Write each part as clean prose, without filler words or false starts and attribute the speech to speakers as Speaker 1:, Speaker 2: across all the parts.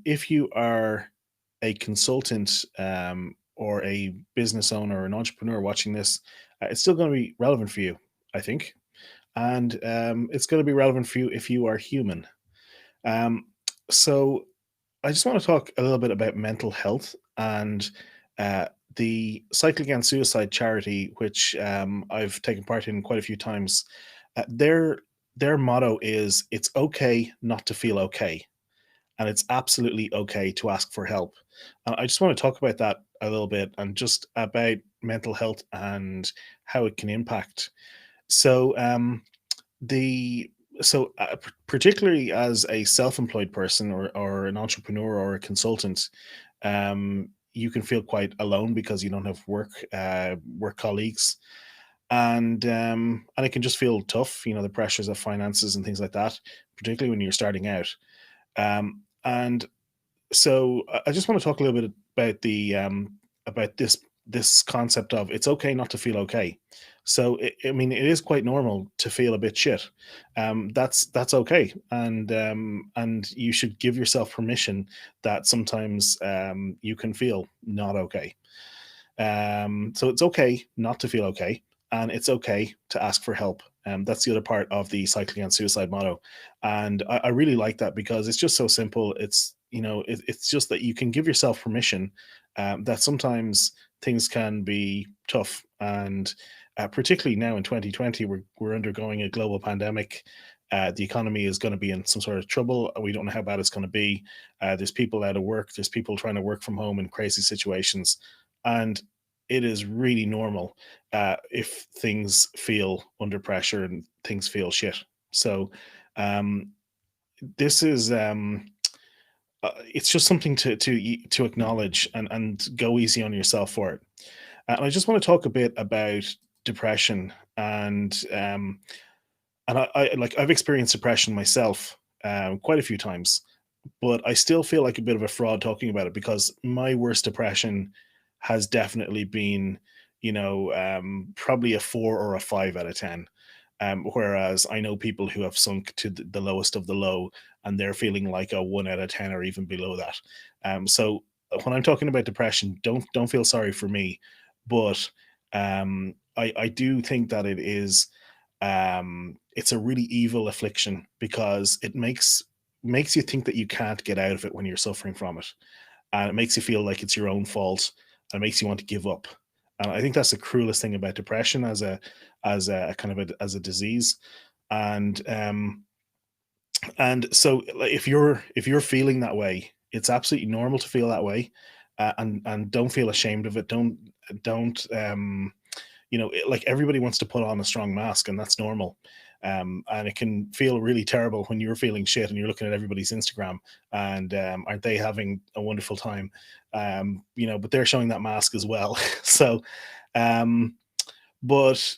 Speaker 1: If you are a consultant or a business owner or an entrepreneur watching this, it's still going to be relevant for you, I think. And it's going to be relevant for you if you are human. Um, so I just want to talk a little bit about mental health and uh, the Cycle Against Suicide charity, which I've taken part in quite a few times. Their motto is "It's okay not to feel okay," and it's absolutely okay to ask for help. And I just want to talk about that a little bit and just about mental health and how it can impact. So, the particularly as a self-employed person or an entrepreneur or a consultant, you can feel quite alone because you don't have work colleagues, and it can just feel tough. You know, the pressures of finances and things like that, particularly when you're starting out. And so I just want to talk a little bit about the about this concept of it's okay not to feel okay. So I mean, it is quite normal to feel a bit shit. That's okay, and you should give yourself permission that sometimes you can feel not okay. So it's okay not to feel okay, and it's okay to ask for help. That's the other part of the Cycling and Suicide motto, and I really like that because it's just so simple. It's just that you can give yourself permission that sometimes things can be tough, and particularly now in 2020, we're undergoing a global pandemic. The economy is going to be in some sort of trouble. We don't know how bad it's going to be. There's people out of work. There's people trying to work from home in crazy situations, and it is really normal if things feel under pressure and things feel shit. So um, this is it's just something to acknowledge and go easy on yourself for it. And I just want to talk a bit about depression and I like I've experienced depression myself quite a few times, but I still feel like a bit of a fraud talking about it because my worst depression has definitely been, probably a 4 or a 5 out of 10. Whereas I know people who have sunk to the lowest of the low, and they're feeling like a 1 out of 10 or even below that. So when I'm talking about depression, don't feel sorry for me, but I do think that it's a really evil affliction because it makes you think that you can't get out of it when you're suffering from it, and it makes you feel like it's your own fault, and it makes you want to give up. And I think that's the cruelest thing about depression as a kind of as a disease. And um and so like, if you're feeling that way, it's absolutely normal to feel that way, and don't feel ashamed of it. Don't like everybody wants to put on a strong mask, and that's normal. And it can feel really terrible when you're feeling shit and you're looking at everybody's Instagram, and aren't they having a wonderful time? But they're showing that mask as well. So, um, but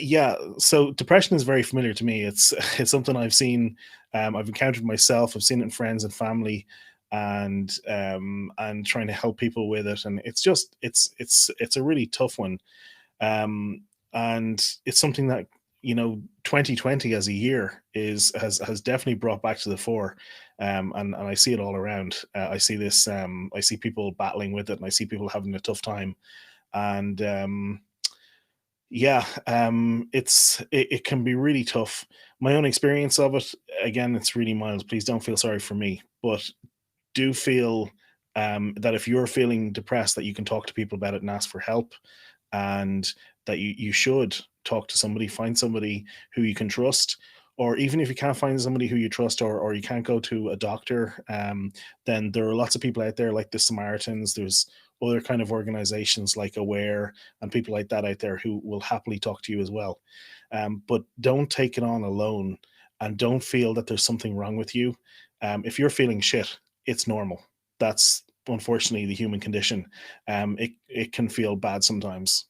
Speaker 1: yeah, so depression is very familiar to me. It's something I've seen, I've encountered myself. I've seen it in friends and family, and trying to help people with it. And it's a really tough one, and it's something that 2020 as a year is has definitely brought back to the fore, and I see it all around. I see this. I see people battling with it, and I see people having a tough time. And yeah, it can be really tough. My own experience of it, again, it's really mild. Please don't feel sorry for me, but do feel that if you're feeling depressed, that you can talk to people about it and ask for help, and that you should talk to somebody, find somebody who you can trust. Or even if you can't find somebody who you trust, or you can't go to a doctor, then there are lots of people out there like the Samaritans. There's other kind of organizations like Aware and people like that out there who will happily talk to you as well. But don't take it on alone, and don't feel that there's something wrong with you. If you're feeling shit, it's normal. That's unfortunately the human condition. It can feel bad sometimes.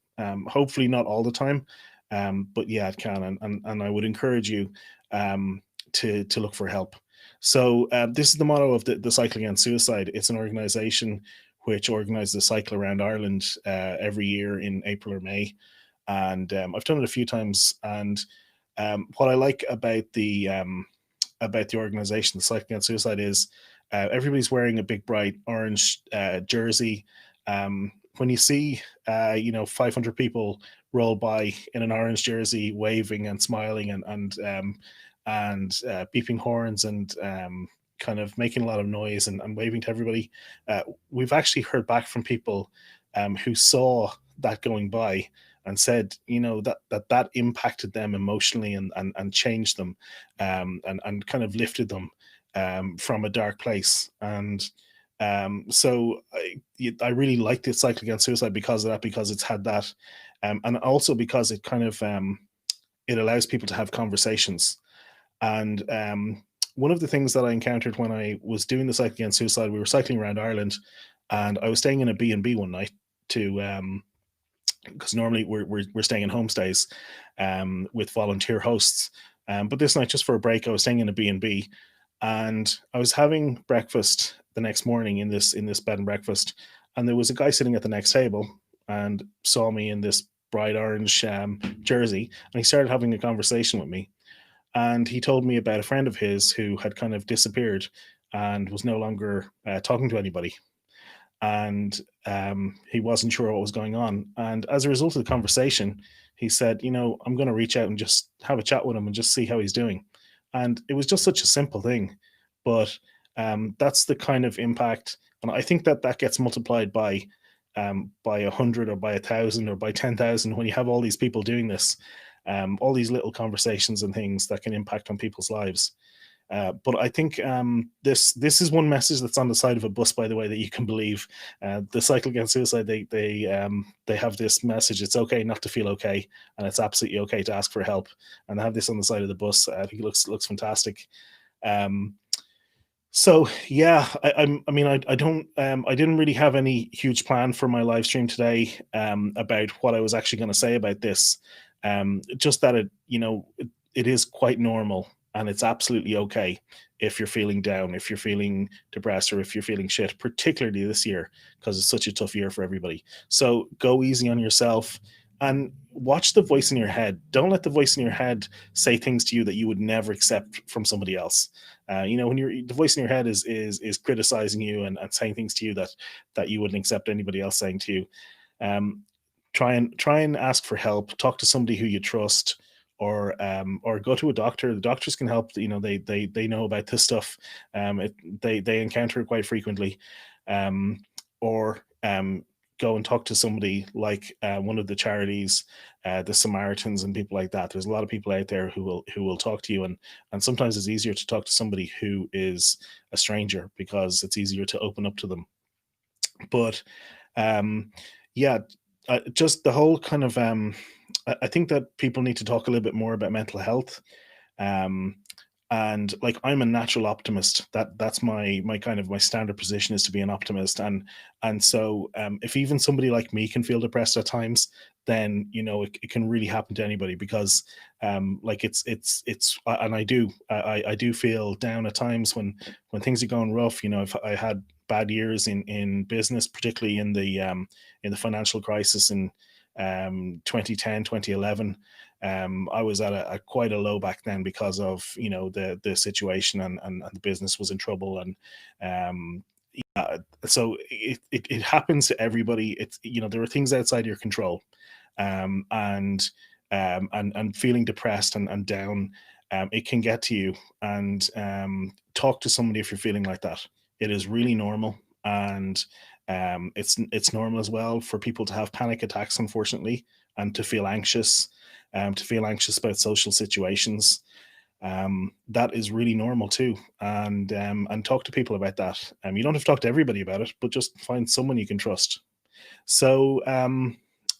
Speaker 1: Hopefully not all the time, but yeah, it can. And I would encourage you to look for help. So this is the motto of the Cycle Against Suicide. It's an organization which organizes a cycle around Ireland every year in April or May, and I've done it a few times. And what I like about the organization, the Cycle Against Suicide, is Everybody's wearing a big bright orange jersey. When you see 500 people roll by in an orange jersey, waving and smiling and beeping horns and kind of making a lot of noise and waving to everybody, uh, we've actually heard back from people who saw that going by and said, that impacted them emotionally and changed them, and kind of lifted them from a dark place. And so I really like the Cycle Against Suicide because of that, because it's had that, and also because it kind of it allows people to have conversations. And one of the things that I encountered when I was doing the Cycle Against Suicide, we were cycling around Ireland, and I was staying in a B&B one night to because normally we're staying in homestays with volunteer hosts. But this night, just for a break, I was staying in a B&B, and I was having breakfast the next morning in this bed and breakfast, and there was a guy sitting at the next table and saw me in this bright orange jersey, and he started having a conversation with me. And he told me about a friend of his who had kind of disappeared and was no longer talking to anybody, and he wasn't sure what was going on. And as a result of the conversation, he said, I'm going to reach out and just have a chat with him and just see how he's doing. And it was just such a simple thing, but that's the kind of impact, and I think that that gets multiplied by 100 or by 1,000 or by 10,000 when you have all these people doing this, all these little conversations and things that can impact on people's lives. But I think this is one message that's on the side of a bus, by the way, that you can believe. The Cycle Against Suicide, they have this message: it's okay not to feel okay, and it's absolutely okay to ask for help. And they have this on the side of the bus. I think it looks fantastic. Um, so yeah, I didn't really have any huge plan for my live stream today about what I was actually going to say about this. Just that it is quite normal, and it's absolutely okay if you're feeling down, if you're feeling depressed, or if you're feeling shit, particularly this year because it's such a tough year for everybody. So go easy on yourself and watch the voice in your head. Don't let the voice in your head say things to you that you would never accept from somebody else. When the voice in your head is criticizing you and saying things to you that you wouldn't accept anybody else saying to you. Um, try and ask for help. Talk to somebody who you trust, or go to a doctor. The doctors can help. They know about this stuff. They encounter it quite frequently, or go and talk to somebody like one of the charities, the Samaritans and people like that. There's a lot of people out there who will talk to you, and sometimes it's easier to talk to somebody who is a stranger because it's easier to open up to them. But um, yeah, just the whole kind of I think that people need to talk a little bit more about mental health. Um, and like, I'm a natural optimist. That's my kind of my standard position, is to be an optimist. And so if even somebody like me can feel depressed at times, then it can really happen to anybody, because like and I do feel down at times when things are going rough. If I had bad years in business, particularly in the financial crisis in 2010, 2011. I was at a quite a low back then because of the situation, and the business was in trouble. And so it happens to everybody. It's there are things outside your control, and and feeling depressed and down, it can get to you. And talk to somebody if you're feeling like that. It is really normal. And it's normal as well for people to have panic attacks, unfortunately, and to feel anxious about social situations. That is really normal too. And talk to people about that. You don't have to talk to everybody about it, but just find someone you can trust. So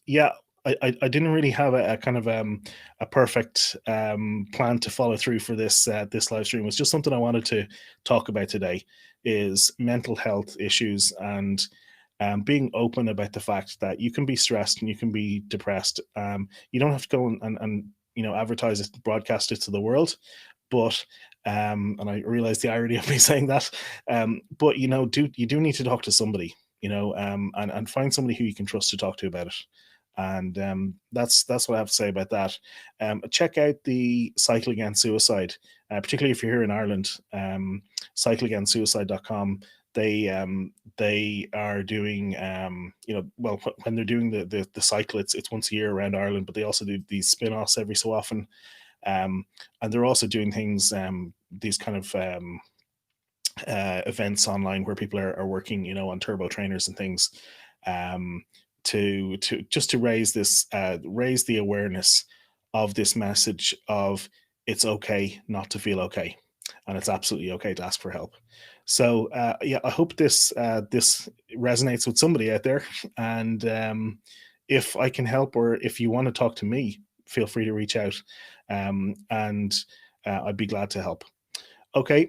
Speaker 1: yeah, I didn't really have a kind of a perfect plan to follow through for this live stream. It's just something I wanted to talk about today, is mental health issues, and being open about the fact that you can be stressed and you can be depressed. You don't have to go and advertise it, broadcast it to the world, but and I realize the irony of me saying that, but you do need to talk to somebody, and find somebody who you can trust to talk to about it. And that's what I have to say about that. Check out the Cycle Against Suicide, particularly if you're here in Ireland. CycleAgainstSuicide.com. They are doing, well, when they're doing the cycle, it's once a year around Ireland, but they also do these spin-offs every so often. And they're also doing things, these kind of events online where people are working, on turbo trainers and things, um, to just to raise this, raise the awareness of this message of it's okay not to feel okay, and it's absolutely okay to ask for help. So yeah, I hope this resonates with somebody out there, and if I can help, or if you want to talk to me, feel free to reach out, and I'd be glad to help. Okay.